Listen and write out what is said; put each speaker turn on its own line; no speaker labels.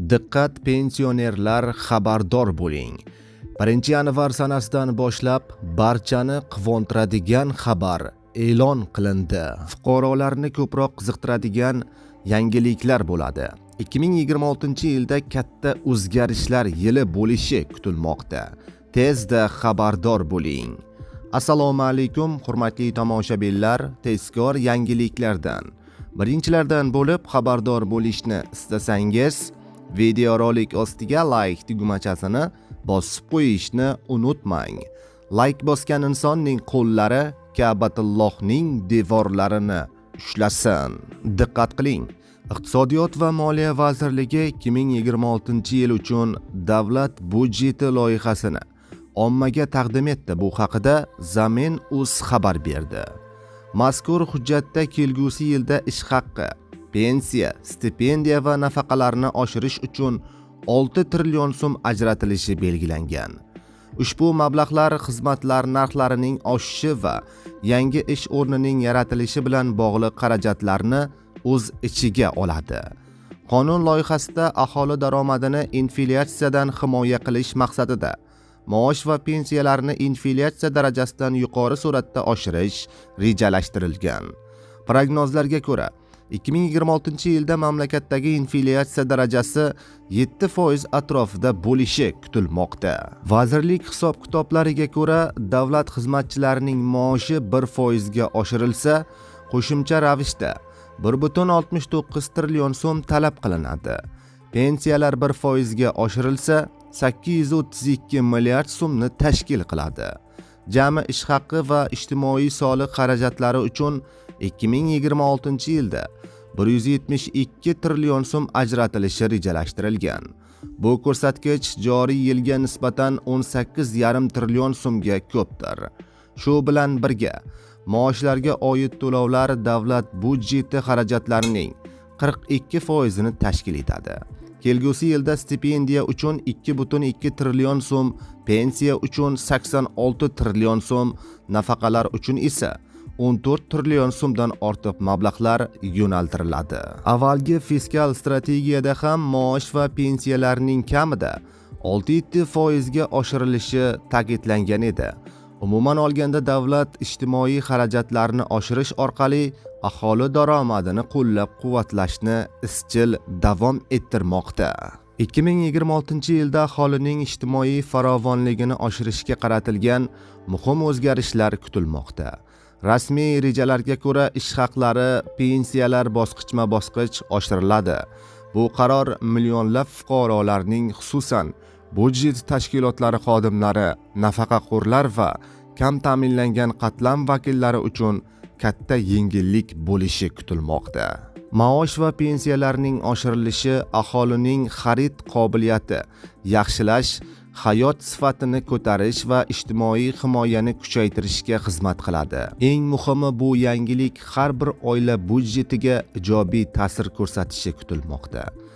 Diqqat pensionerlar, xabardor bo'ling. 1-yanvar sanasidan boshlab barchani quvontiradigan xabar e'lon qilindi. Fuqarolarni ko'proq qiziqtiradigan yangiliklar bo'ladi. 2026-yilda katta o'zgarishlar yili bo'lishi kutilmoqda. Tezda xabardor bo'ling. Assalomu alaykum, hurmatli tomoshabinlar. Tezkor yangiliklardan birinchilardan bo'lib xabardor bo'lishni istasangiz, videorolik ostiga like tugmachasini bosib qo'yishni unutmang. Like bosgan insonning qo'llari Ka'batullohning devorlarini ushlasin. Diqqat qiling. Iqtisodiyot va Moliya vazirligi 2026-yil uchun davlat budjeti loyihasini ommaga taqdim etdi. Bu haqida Zamin.uz xabar berdi. Mazkur hujjatda kelgusi yilda ish haqqi, pensiya, stipendiya va nafaqalarni oshirish uchun 6 trillion so'm ajratilishi belgilangan. Ushbu mablag'lar xizmatlar narxlarining oshishi va yangi ish o'rnining yaratilishi bilan bog'liq xarajatlarni o'z ichiga oladi. Qonun loyihasida aholi daromadini inflyatsiyadan himoya qilish maqsadida maosh va pensiyalarni inflyatsiya darajasidan yuqori sur'atda oshirish rejalashtirilgan. Prognozlarga ko'ra, 2026-yilda mamlakatdagi inflyatsiya darajasi 7% atrofida bo'lishi kutilmoqda. Vazirlik hisob-kitoblariga ko'ra, davlat xizmatchilarining maoshi 1% ga oshirilsa, qo'shimcha ravishda 1,69 trillion so'm talab qilinadi. Pensiyalar 1% ga oshirilsa, 832 milliard so'mni tashkil qiladi. Jami ish haqqi va ijtimoiy soliq xarajatlari uchun 2026-yilda 172 trillion so'm ajratilishi rejalashtirilgan. Bu ko'rsatkich joriy yilga nisbatan 18,5 trillion so'mga ko'pdir. Shu bilan birga, maoshlarga oid to'lovlar davlat budjeti xarajatlarining 42% ni tashkil etadi. Kelgusi yilda stipendiya uchun 2,2 trillion so'm, pensiya uchun 86 trillion so'm, nafaqalar uchun esa 14 trillion so'mdan ortiq mablag'lar yo'naltiriladi. Avvalgi fiskal strategiyada ham maosh va pensiyalarning kamida 6-7% ga oshirilishi ta'kidlangan edi. Umuman olganda davlat ijtimoiy xarajatlarni oshirish orqali aholi daromadini qo'llab-quvvatlashni izchil davom ettirmoqda. 2026-yilda aholining ijtimoiy farovonligini oshirishga qaratilgan muhim o'zgarishlar kutilmoqda. Rasmiy rejalarga ko'ra ish haqlari, pensiyalar bosqichma-bosqich oshiriladi. Bu qaror millionlab fuqarolarning, xususan budjet tashkilotlari xodimlari, nafaqaxo'rlar va kam ta'minlangan qatlam vakillari uchun katta yengillik bo'lishi kutilmoqda. Maosh va pensiyalarning oshirilishi aholining xarid qobiliyati yaxshilash, hayot sifatini ko'tarish va ijtimoiy himoyani kuchaytirishga xizmat qiladi. Eng muhimi, bu yangilik har bir oila budjetiga ijobiy ta'sir ko'rsatishi kutilmoqda.